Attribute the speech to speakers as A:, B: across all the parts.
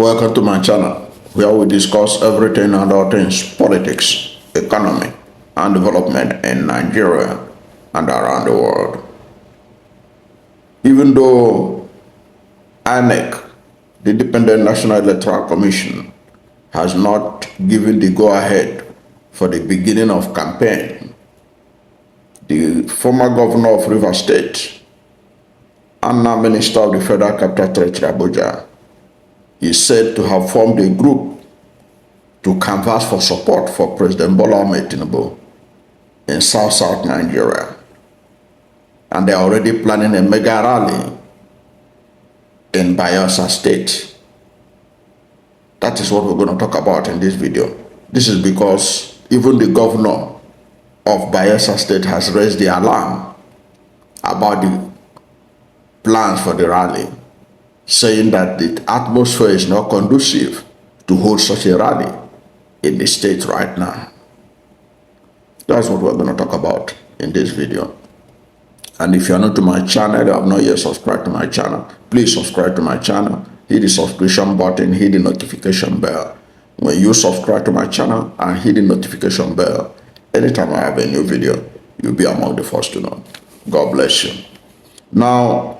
A: Welcome to my channel, where we discuss everything and all things politics, economy, and development in Nigeria and around the world. Even though INEC, the Independent National Electoral Commission, has not given the go-ahead for the beginning of campaign, the former governor of Rivers State and now Minister of the Federal Capital Territory, Abuja, is said to have formed a group to canvass for support for President Bola Ahmed Tinubu in South Nigeria. And they are already planning a mega rally in Bayelsa State. That is what we're going to talk about in this video. This is because even the governor of Bayelsa State has raised the alarm about the plans for the rally, saying that the atmosphere is not conducive to hold such a rally in the state right now. That's what we're going to talk about in this video. And if you're not to my channel, you have not yet subscribed to my channel, please subscribe to my channel, hit the subscription button, hit the notification bell. When you subscribe to my channel and hit the notification bell, anytime I have a new video, you'll be among the first to know. God bless you. Now,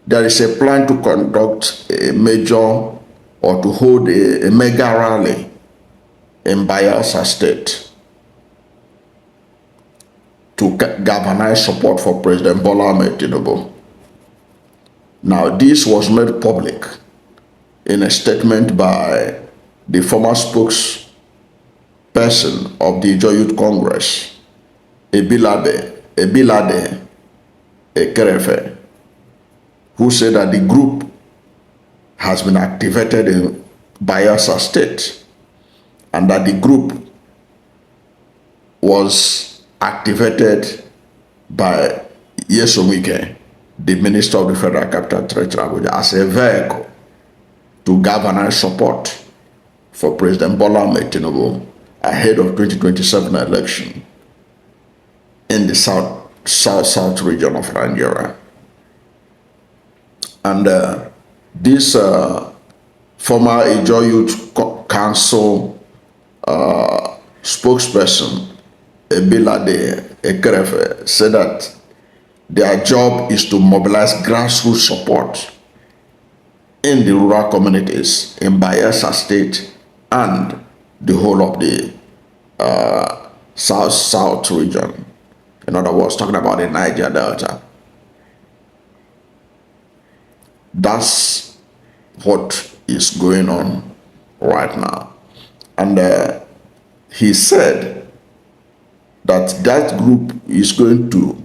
A: there is a plan to conduct a major or to hold a mega rally in Bayelsa State to galvanize support for President Bola Ahmed Tinubu. Now, this was made public in a statement by the former spokesperson of the Ijaw Youth Congress, Ebilade Ekerefe, who said that the group has been activated in Bayelsa State and that the group was activated by Nyesom Wike, the Minister of the Federal Capital Territory, as a vehicle to galvanize support for President Bola Ahmed Tinubu ahead of 2027 election in the south region of Nigeria. And this former Ijaw Youth Council spokesperson, Ebilade Ekerefe, said that their job is to mobilize grassroots support in the rural communities in Bayelsa State and the whole of the south region. In other words, talking about the Niger Delta. That's what is going on right now. And he said that that group is going to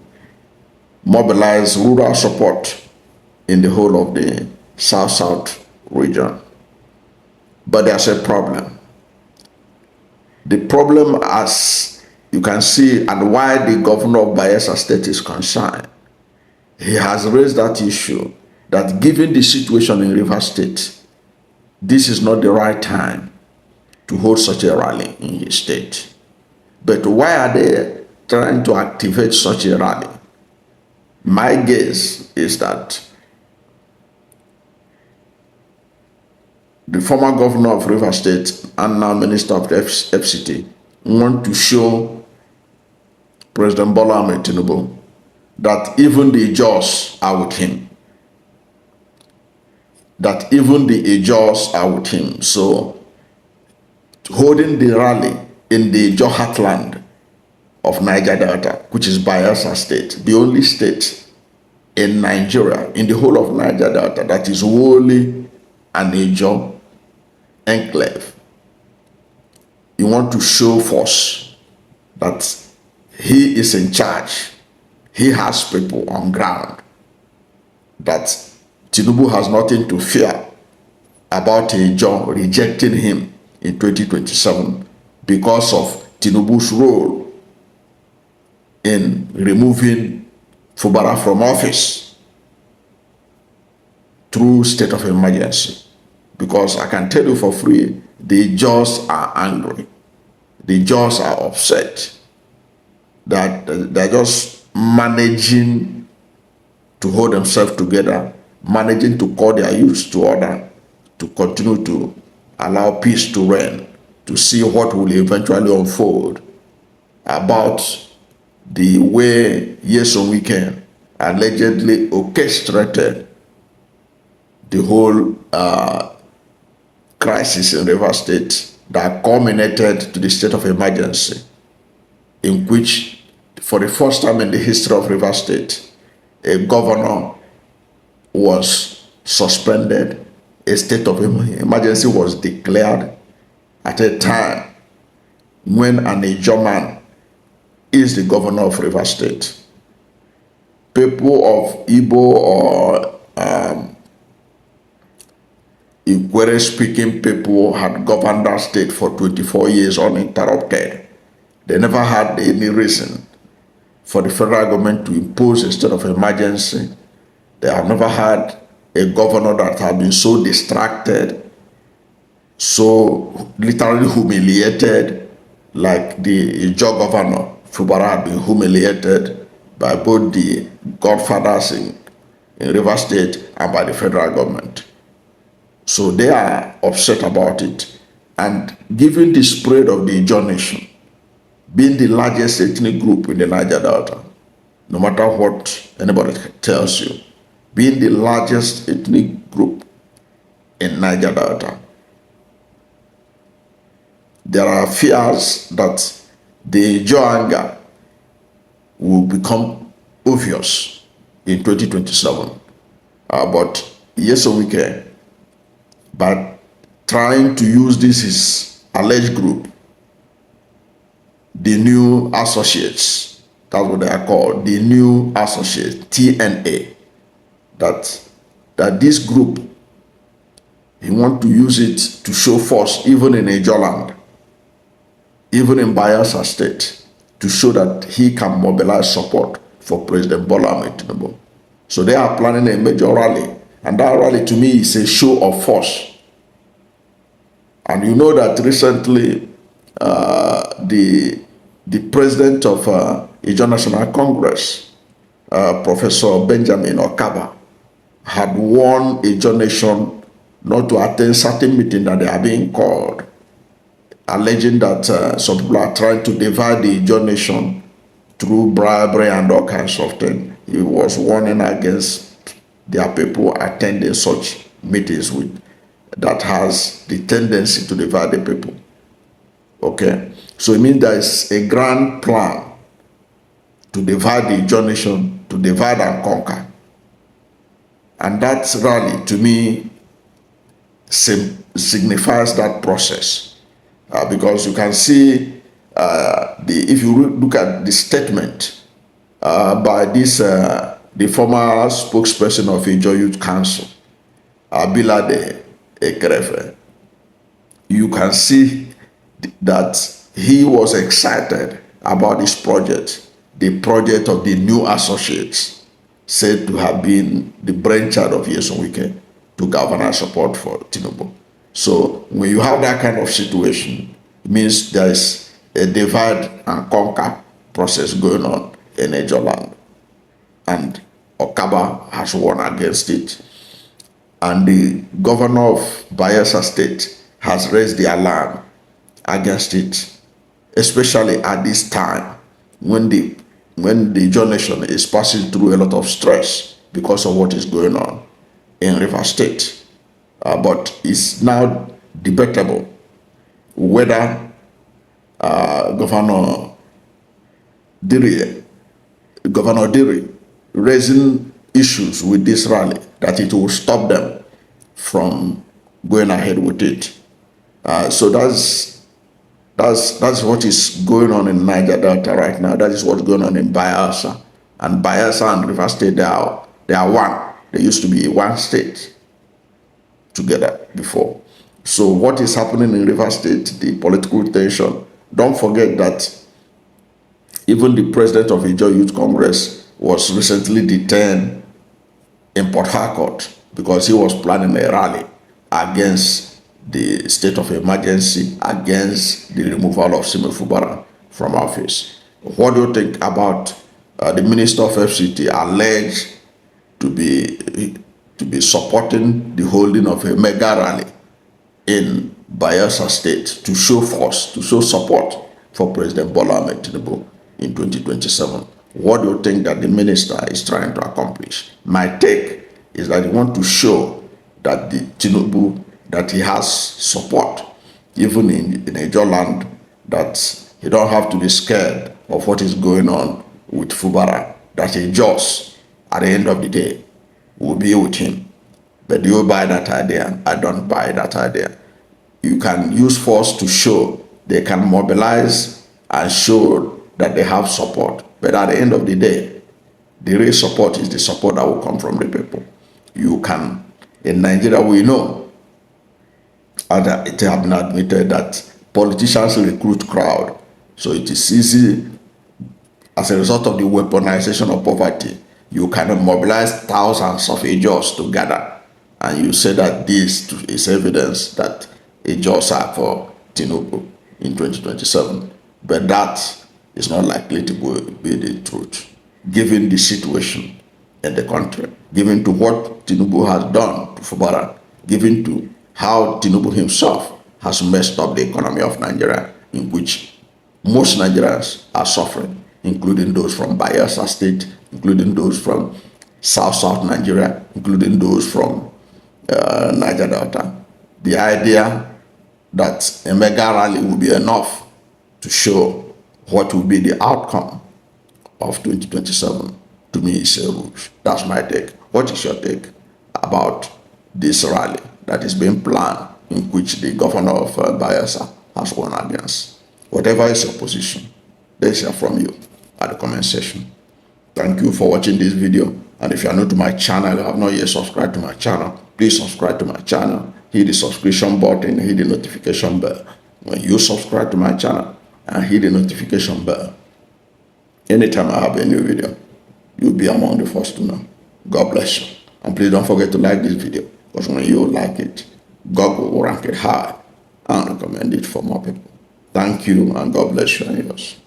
A: mobilize rural support in the whole of the south region. But there's a problem. The problem, as you can see, and why the governor of Bayelsa State is concerned, he has raised that issue that given the situation in Rivers State, this is not the right time to hold such a rally in his state. But why are they trying to activate such a rally? My guess is that the former governor of Rivers State and now Minister of the FCT want to show President Bola Ahmed Tinubu that even the Ijaws are with him. That even the Ijaws are with him. So, holding the rally in the Ijaw Heartland of Niger Delta, which is Bayelsa State, the only state in Nigeria, in the whole of Niger Delta, that is wholly an Ijaw enclave. You want to show force that he is in charge. He has people on ground, that Tinubu has nothing to fear about Ijaw rejecting him in 2027 because of Tinubu's role in removing Fubara from office through state of emergency. Because I can tell you for free, the Ijaws are angry. The Ijaws are upset that they're just managing to hold themselves together, managing to call their youths to order, to continue to allow peace to reign, to see what will eventually unfold about the way Nyesom Wike allegedly orchestrated the whole crisis in Rivers State that culminated to the state of emergency, in which, for the first time in the history of Rivers State, a governor was suspended, a state of emergency was declared at a time when an Ijaw man is the governor of Rivers State. People of Igbo or Ikwere-speaking people had governed that state for 24 years uninterrupted. They never had any reason for the federal government to impose a state of emergency. They have never had a governor that had been so distracted, so literally humiliated, like the Ijaw governor Fubara had been humiliated by both the godfathers in Rivers State and by the federal government. So they are upset about it. And given the spread of the Ijaw nation, being the largest ethnic group in the Niger Delta, no matter what anybody tells you, being the largest ethnic group in Niger Delta, there are fears that the Ijaw anger will become obvious in 2027. But Nyesom Wike, by trying to use this his alleged group, the new associates, that's what they are called, the new associates, TNA, that this group, he want to use it to show force even in Ijaw land, even in Bayelsa State, to show that he can mobilize support for President Bola Ahmed Tinubu. So they are planning a major rally, and that rally to me is a show of force. And you know that recently the president of Ijaw National Congress, Professor Benjamin Okaba, had warned Ijaw nation not to attend certain meetings that they are being called, alleging that some people are trying to divide the Ijaw nation through bribery and all kinds of things. He was warning against their people attending such meetings that has the tendency to divide the people. Okay? So it means there is a grand plan to divide the Ijaw nation, to divide and conquer. And that rally, to me, signifies that process. Because you can see, if you look at the statement by this, the former spokesperson of Ijaw Youth Council, Bilade Ekrefe, you can see that he was excited about this project, the project of the new associates, said to have been the brainchild of Nyesom Wike to garner support for Tinubu. So when you have that kind of situation, it means there is a divide and conquer process going on in Ijaw land. And Okaba has won against it. And the governor of Bayelsa State has raised the alarm against it, especially at this time when the Ijaw nation is passing through a lot of stress because of what is going on in Rivers State. But it's now debatable whether Governor Diri raising issues with this rally, that it will stop them from going ahead with it. So that's what is going on in Niger Delta right now. That is what's going on in Bayelsa. And Bayelsa and Rivers State, they are one. They used to be one state together before. So what is happening in Rivers State, the political tension, don't forget that even the president of Ijaw Youth Congress was recently detained in Port Harcourt because he was planning a rally against the state of emergency, against the removal of Simi Fubara from office. What do you think about the Minister of FCT alleged to be to be supporting the holding of a mega rally in Bayelsa State to show force, to show support for President Bola Ahmed Tinubu in 2027. What do you think that the minister is trying to accomplish? My take is that he wants to show that the Tinubu, that he has support, even in Ijaw land, that he don't have to be scared of what is going on with Fubara, that he just, at the end of the day, will be with him. But do you buy that idea? I don't buy that idea. You can use force to show they can mobilize and show that they have support. But at the end of the day, the real support is the support that will come from the people. You can, in Nigeria, we know, and it has been admitted that politicians recruit crowd. So it is easy, as a result of the weaponization of poverty, you can mobilize thousands of Ijaws together. And you say that this is evidence that Ijaws are for Tinubu in 2027. But that is not likely to be the truth, given the situation in the country, given to what Tinubu has done to Fubara, given to how Tinubu himself has messed up the economy of Nigeria, in which most Nigerians are suffering, including those from Bayelsa State, including those from South Nigeria, including those from Niger Delta. The idea that a mega rally will be enough to show what will be the outcome of 2027, to me, is a ruse. That's my take. What is your take about this rally that is being planned, in which the governor of Bayelsa has won against? Whatever is your position, let's hear from you at the comment section. Thank you for watching this video. And if you are new to my channel, you have not yet subscribed to my channel, please subscribe to my channel. Hit the subscription button, hit the notification bell. When you subscribe to my channel and hit the notification bell, anytime I have a new video, you'll be among the first to know. God bless you. And please don't forget to like this video, because when you like it, God will rank it high and recommend it for more people. Thank you, and God bless you and yours.